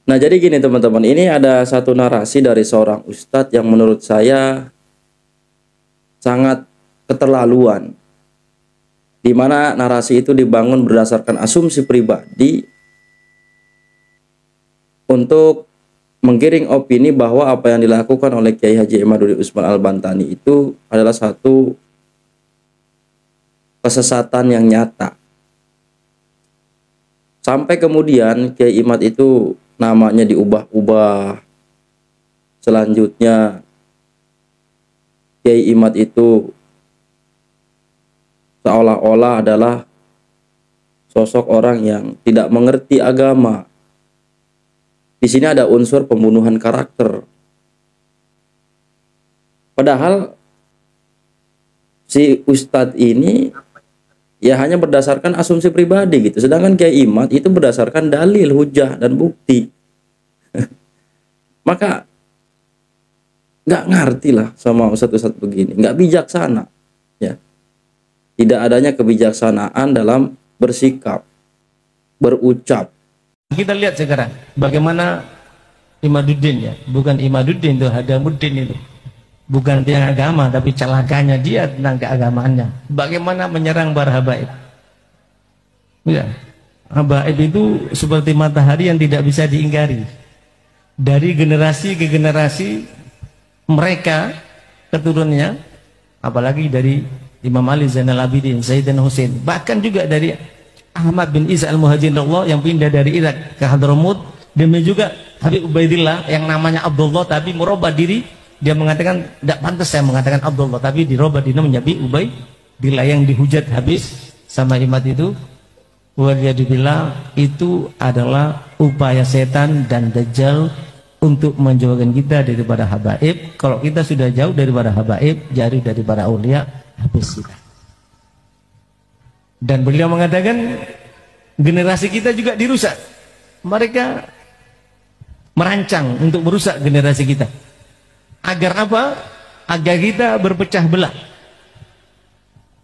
Nah, jadi gini teman-teman, ini ada satu narasi dari seorang ustadz yang menurut saya sangat keterlaluan, di mana narasi itu dibangun berdasarkan asumsi pribadi untuk menggiring opini bahwa apa yang dilakukan oleh Kiai Haji Imaduddin Usman Al-Bantani itu adalah satu kesesatan yang nyata. Sampai kemudian Kiai Imad itu namanya diubah-ubah. Selanjutnya Kiai Imad itu seolah-olah adalah sosok orang yang tidak mengerti agama. Di sini ada unsur pembunuhan karakter. Padahal si ustadz ini ya hanya berdasarkan asumsi pribadi gitu. Sedangkan Kiai Imad itu berdasarkan dalil, hujah, dan bukti. Maka nggak ngerti lah sama ustadz-ustadz begini. Nggak bijaksana. Ya. Tidak adanya kebijaksanaan dalam bersikap, berucap. Kita lihat sekarang bagaimana Imaduddin, ya, bukan Imaduddin itu, Hadamuddin itu. Bukan tentang agama, tapi celakanya dia tentang keagamaannya. Bagaimana menyerang para habaib. Ya. Habaib itu seperti matahari yang tidak bisa diingkari. Dari generasi ke generasi mereka keturunannya, apalagi dari Imam Ali Zainal Abidin, Sayyidina Husain, bahkan juga dari Ahmad bin Isa al-Muhajirin yang pindah dari Irak ke Hadramut, demikian juga Habib Ubaidillah yang namanya Abdullah tapi merubah diri. Dia mengatakan tidak pantas saya mengatakan Abdullah, tapi dirubah diri menjadi Ubaidillah yang dihujat habis sama Imad itu. Waliyadzubillah, itu adalah upaya setan dan dajjal untuk menjauhkan kita daripada habaib. Kalau kita sudah jauh daripada habaib, jauh daripada aulia, habis kita. Dan beliau mengatakan generasi kita juga dirusak. Mereka merancang untuk merusak generasi kita. Agar apa? Agar kita berpecah belah.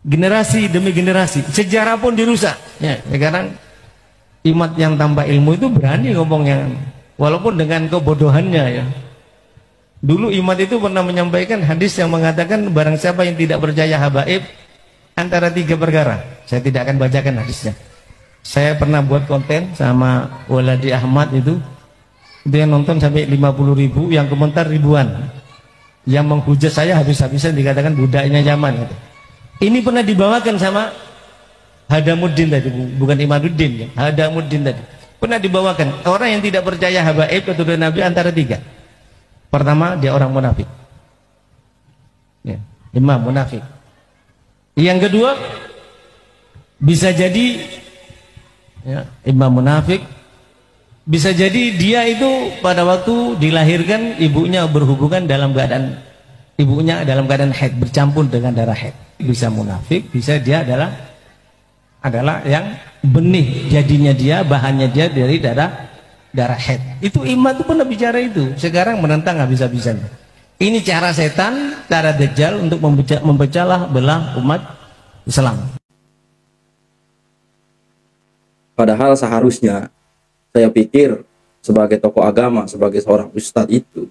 Generasi demi generasi. Sejarah pun dirusak. Ya, sekarang Imad yang tanpa ilmu itu berani ngomong yang walaupun dengan kebodohannya, ya. Dulu Imad itu pernah menyampaikan hadis yang mengatakan barang siapa yang tidak percaya habaib antara 3 perkara. Saya tidak akan bacakan hadisnya. Saya pernah buat konten sama Waladi Ahmad itu. Dia nonton sampai 50.000, yang komentar ribuan. Yang menghujat saya habis-habisan, dikatakan budaknya zaman gitu. Ini pernah dibawakan sama Hadamuddin tadi, bukan Imaduddin, ya. Hadamuddin tadi pernah dibawakan. Orang yang tidak percaya habaib keturunan Nabi antara 3. Pertama, dia orang munafik, ya, imam munafik. Yang kedua, bisa jadi, ya, imam munafik. Bisa jadi dia itu pada waktu dilahirkan ibunya berhubungan dalam keadaan ibunya dalam keadaan haid, bercampur dengan darah haid. Bisa munafik, bisa dia adalah yang benih jadinya dia, bahannya dia dari darah haid. Itu Imam itu pernah bicara itu. Sekarang menentang habis-habisan. Ini cara setan, cara dajjal untuk memecah belah umat Islam. Padahal seharusnya saya pikir sebagai tokoh agama, sebagai seorang ustadz itu,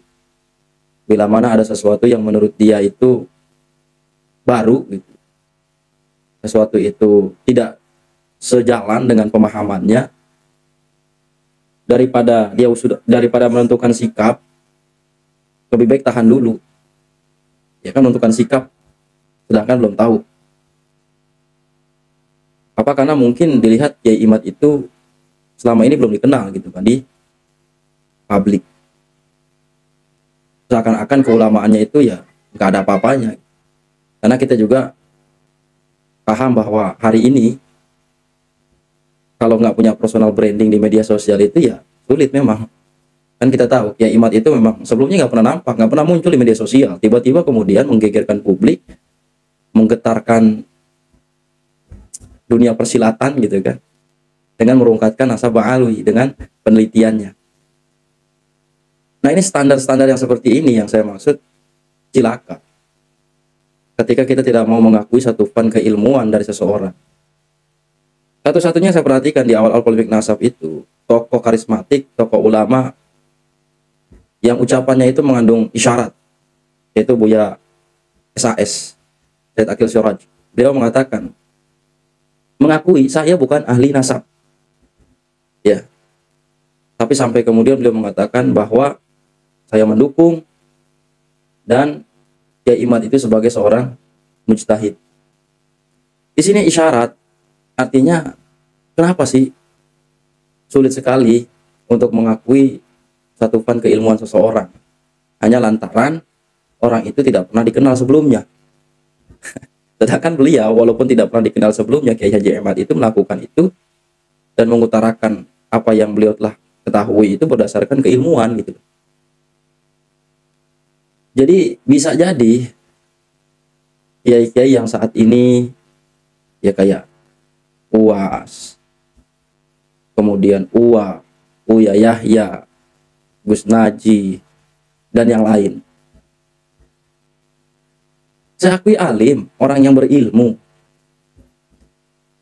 bila mana ada sesuatu yang menurut dia itu baru gitu, sesuatu itu tidak sejalan dengan pemahamannya, daripada menentukan sikap, lebih baik tahan dulu, ya kan, menentukan sikap sedangkan belum tahu. Apa karena mungkin dilihat Kiai Imad itu selama ini belum dikenal gitu kan di publik, seakan-akan keulamaannya itu ya nggak ada apa-apanya. Karena kita juga paham bahwa hari ini kalau nggak punya personal branding di media sosial itu ya sulit memang. Kan kita tahu ya Imad itu memang sebelumnya nggak pernah nampak, nggak pernah muncul di media sosial, tiba-tiba kemudian menggegerkan publik, menggetarkan dunia persilatan gitu kan, dengan merungkatkan nasab Alwi dengan penelitiannya. Nah, ini standar-standar yang seperti ini yang saya maksud cilaka. Ketika kita tidak mau mengakui satu fan keilmuan dari seseorang. Satu-satunya saya perhatikan di awal-awal polemik nasab itu, tokoh karismatik, tokoh ulama yang ucapannya itu mengandung isyarat, yaitu Buya SAS, Said Akil Siraj. Beliau mengatakan, mengakui saya bukan ahli nasab, ya, tapi sampai kemudian beliau mengatakan bahwa saya mendukung dan Kiai Imad itu sebagai seorang mujtahid. Di sini isyarat, artinya kenapa sih sulit sekali untuk mengakui satu fan keilmuan seseorang hanya lantaran orang itu tidak pernah dikenal sebelumnya. Sedangkan beliau walaupun tidak pernah dikenal sebelumnya, Kiai Haji Imad itu melakukan itu dan mengutarakan apa yang beliau telah ketahui itu berdasarkan keilmuan gitu. Jadi bisa jadi kiai-kiai yang saat ini ya kayak Uwas, kemudian Uya Yahya, Gus Naji, dan yang lain. Saya akui alim, orang yang berilmu.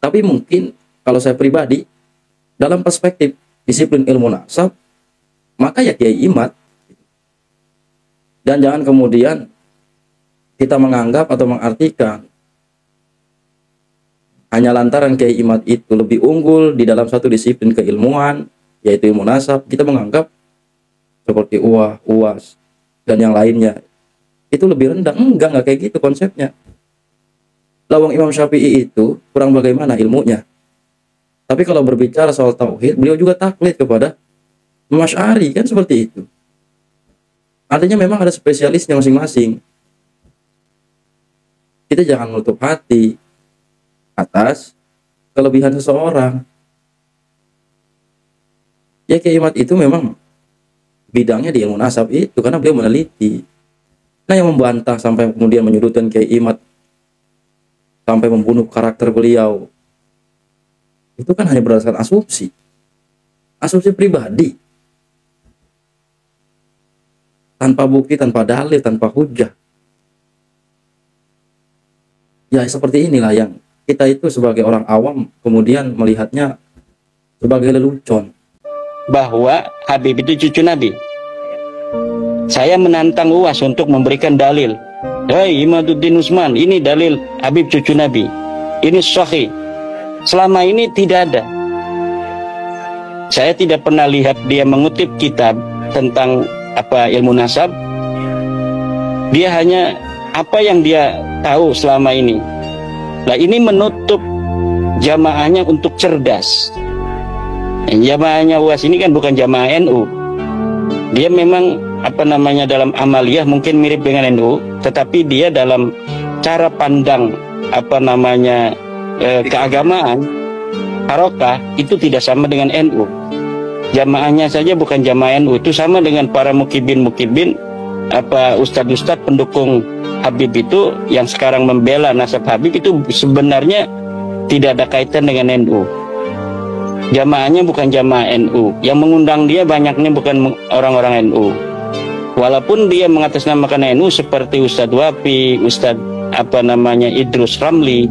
Tapi mungkin kalau saya pribadi, dalam perspektif disiplin ilmu nasab, maka ya Kiai Imad. Dan jangan kemudian kita menganggap atau mengartikan hanya lantaran Kiai Imad itu lebih unggul di dalam satu disiplin keilmuan, yaitu ilmu nasab, kita menganggap seperti Uwas, dan yang lainnya itu lebih rendah. Enggak kayak gitu konsepnya. Lawang Imam Syafi'i itu kurang bagaimana ilmunya. Tapi kalau berbicara soal tauhid, beliau juga taklid kepada Imam Asy'ari, kan seperti itu. Artinya memang ada spesialisnya masing-masing. Kita jangan menutup hati atas kelebihan seseorang. Ya Kiai Imad itu memang bidangnya di ilmu nasab itu karena beliau meneliti. Nah, yang membantah sampai kemudian menyudutkan Kiai Imad sampai membunuh karakter beliau, itu kan hanya berdasarkan asumsi pribadi, tanpa bukti, tanpa dalil, tanpa hujah. Ya seperti inilah yang kita itu sebagai orang awam kemudian melihatnya sebagai lelucon. Bahwa Habib itu cucu Nabi. Saya menantang Uwas untuk memberikan dalil. Hei Imaduddin Usman, ini dalil Habib cucu Nabi. Ini sahih. Selama ini tidak ada. Saya tidak pernah lihat dia mengutip kitab tentang ilmu nasab. Dia hanya apa yang dia tahu selama ini. Nah, ini menutup jamaahnya untuk cerdas. Jamaahnya Uwas ini kan bukan jamaah NU. Dia memang dalam amaliyah mungkin mirip dengan NU, tetapi dia dalam cara pandang keagamaan harokah itu tidak sama dengan NU. Jamaahnya saja bukan jamaah NU, itu sama dengan para mukibin ustadz-ustadz pendukung Habib itu yang sekarang membela nasab Habib itu sebenarnya tidak ada kaitan dengan NU. Jamaahnya bukan jamaah NU, yang mengundang dia banyaknya bukan orang-orang NU. Walaupun dia mengatasnamakan NU seperti Ustadz Wafi, Ustadz Idrus Ramli,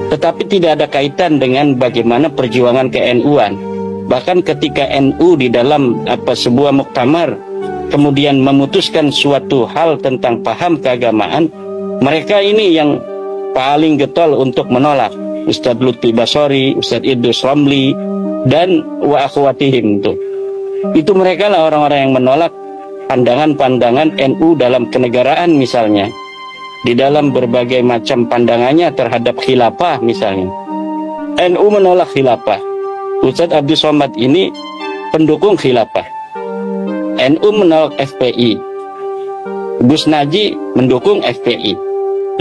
tetapi tidak ada kaitan dengan bagaimana perjuangan ke-NU-an. Bahkan ketika NU di dalam sebuah muktamar kemudian memutuskan suatu hal tentang paham keagamaan, mereka ini yang paling getol untuk menolak. Ustadz Lutfi Basori, Ustadz Idrus Ramli, dan wa akhwatihim itu mereka lah orang-orang yang menolak pandangan-pandangan NU dalam kenegaraan misalnya, di dalam berbagai macam pandangannya terhadap khilafah misalnya. NU menolak khilafah. Ustadz Abdul Somad ini pendukung khilafah. NU menolak FPI. Gus Naji mendukung FPI.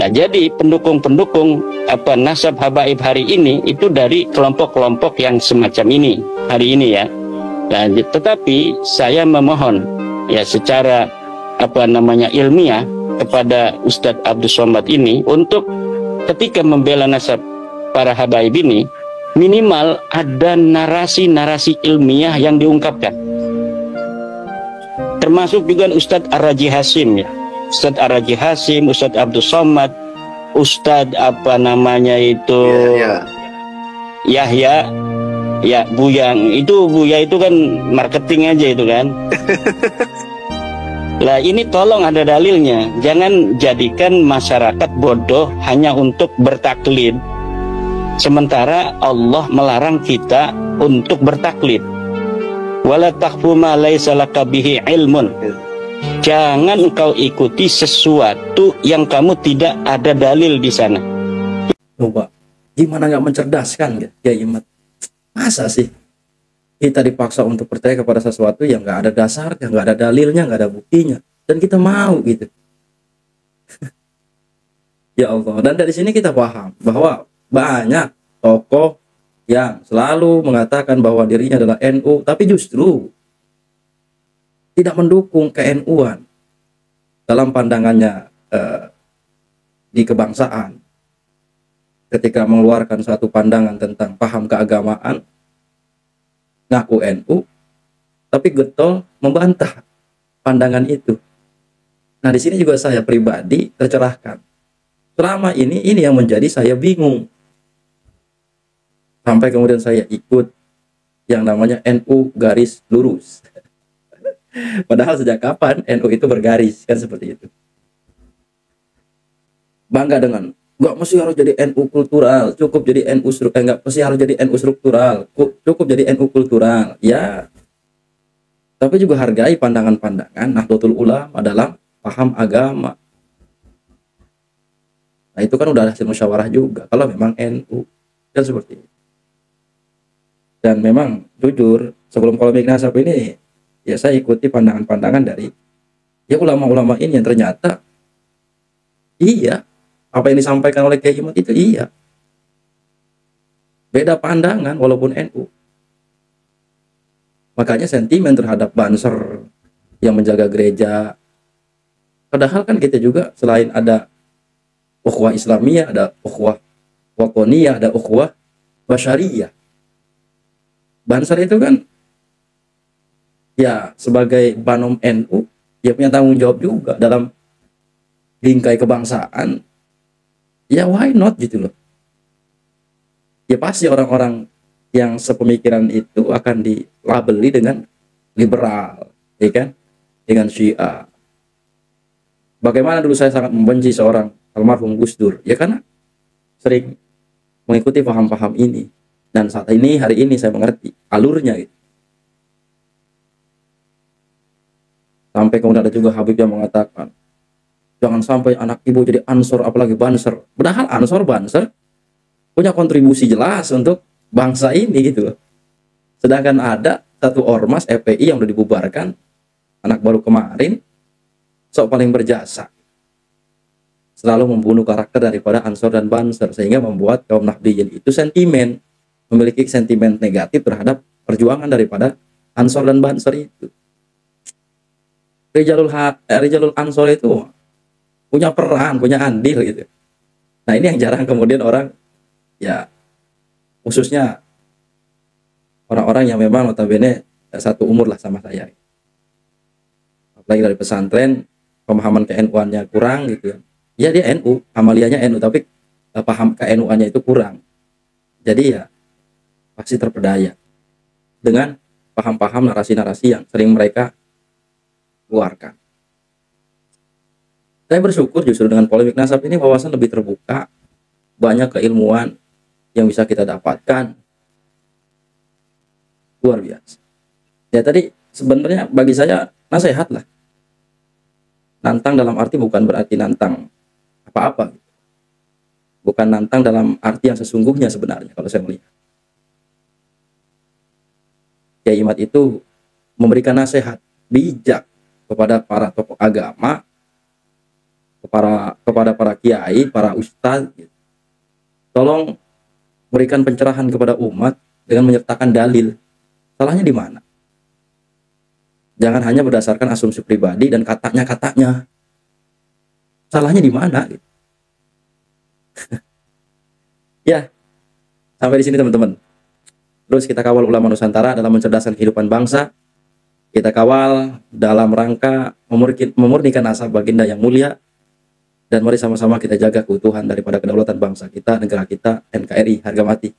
Nah, jadi pendukung-pendukung nasab habaib hari ini itu dari kelompok-kelompok yang semacam ini hari ini ya. Nah, tetapi saya memohon ya secara ilmiah kepada Ustadz Abdul Somad ini untuk ketika membela nasab para habaib ini minimal ada narasi-narasi ilmiah yang diungkapkan. Termasuk juga Ustadz Ar-Raji Hasim ya. Ustadz Ar-Raji Hasim, Ustadz Abdul Somad, Ustadz Yahya, ya Buya itu kan marketing aja itu kan. Lah ini tolong ada dalilnya. Jangan jadikan masyarakat bodoh hanya untuk bertaklid. Sementara Allah melarang kita untuk bertaklid. Wala taqfu ma laisa laka bihi ilmun. Jangan engkau ikuti sesuatu yang kamu tidak ada dalil di sana. Coba, gimana nggak mencerdaskan ya Imat? Masa sih kita dipaksa untuk percaya kepada sesuatu yang nggak ada dasarnya, nggak ada dalilnya, nggak ada buktinya, dan kita mau gitu? Ya Allah. Dan dari sini kita paham bahwa banyak tokoh yang selalu mengatakan bahwa dirinya adalah NU, tapi justru tidak mendukung ke-NU-an dalam pandangannya di kebangsaan. Ketika mengeluarkan suatu pandangan tentang paham keagamaan, ngaku NU, tapi getol membantah pandangan itu. Nah, di sini juga saya pribadi tercerahkan. Selama ini yang menjadi saya bingung. Sampai kemudian saya ikut yang namanya NU garis lurus. Padahal sejak kapan NU itu bergaris, kan seperti itu. Bangga dengan nggak mesti harus jadi NU kultural, cukup jadi NU nggak mesti harus jadi NU struktural, cukup jadi NU kultural. Ya, tapi juga hargai pandangan-pandangan Nahdlatul Ulama dalam paham agama. Nah, itu kan udah hasil musyawarah juga kalau memang NU, kan seperti itu. Dan memang jujur sebelum polemik nasab ini, ya saya ikuti pandangan-pandangan dari ya ulama-ulama ini yang ternyata iya, apa yang disampaikan oleh Kiai Imad itu iya. Beda pandangan walaupun NU. Makanya sentimen terhadap Banser yang menjaga gereja. Padahal kan kita juga selain ada ukhuwah Islamiyah, ada ukhuwah Watoniyah, ada ukhuwah Basyariyah. Banser itu kan ya sebagai banom NU, dia punya tanggung jawab juga dalam bingkai kebangsaan. Ya why not gitu loh. Ya pasti orang-orang yang sepemikiran itu akan dilabeli dengan liberal, ya kan? Dengan Syiah. Bagaimana dulu saya sangat membenci seorang almarhum Gus Dur, ya karena sering mengikuti paham-paham ini. Dan saat ini, hari ini saya mengerti alurnya gitu. Sampai kemudian ada juga Habib yang mengatakan, jangan sampai anak ibu jadi ansor apalagi banser. Padahal ansor banser punya kontribusi jelas untuk bangsa ini gitu loh. Sedangkan ada satu ormas FPI yang udah dibubarkan, anak baru kemarin, sok paling berjasa. Selalu membunuh karakter daripada ansor dan banser, sehingga membuat kaum Nahdliyin itu sentimen, memiliki sentimen negatif terhadap perjuangan daripada ansor dan banser itu. Rijalul Ansor itu punya peran, punya andil gitu. Nah, ini yang jarang kemudian orang, ya khususnya orang-orang yang memang notabene satu umur lah sama saya. Apalagi dari pesantren, pemahaman ke-NU-annya kurang gitu. Ya dia NU, amaliyahnya NU, tapi paham ke-NU-annya itu kurang. Jadi ya pasti terpedaya dengan paham-paham narasi-narasi yang sering mereka keluarkan. Saya bersyukur justru dengan polemik nasab ini wawasan lebih terbuka, banyak keilmuan yang bisa kita dapatkan, luar biasa. Ya tadi sebenarnya bagi saya nasihat lah. Nantang dalam arti bukan berarti nantang apa-apa, bukan nantang dalam arti yang sesungguhnya sebenarnya kalau saya melihat. Kiai Imad itu memberikan nasihat bijak kepada para tokoh agama, kepada para kiai, para ustadz. Tolong berikan pencerahan kepada umat dengan menyertakan dalil. Salahnya di mana? Jangan hanya berdasarkan asumsi pribadi dan katanya. Salahnya di mana? Ya, sampai di sini teman-teman. Terus kita kawal ulama Nusantara dalam mencerdaskan kehidupan bangsa. Kita kawal dalam rangka memurnikan nasab baginda yang mulia. Dan mari sama-sama kita jaga keutuhan daripada kedaulatan bangsa kita, negara kita, NKRI, harga mati.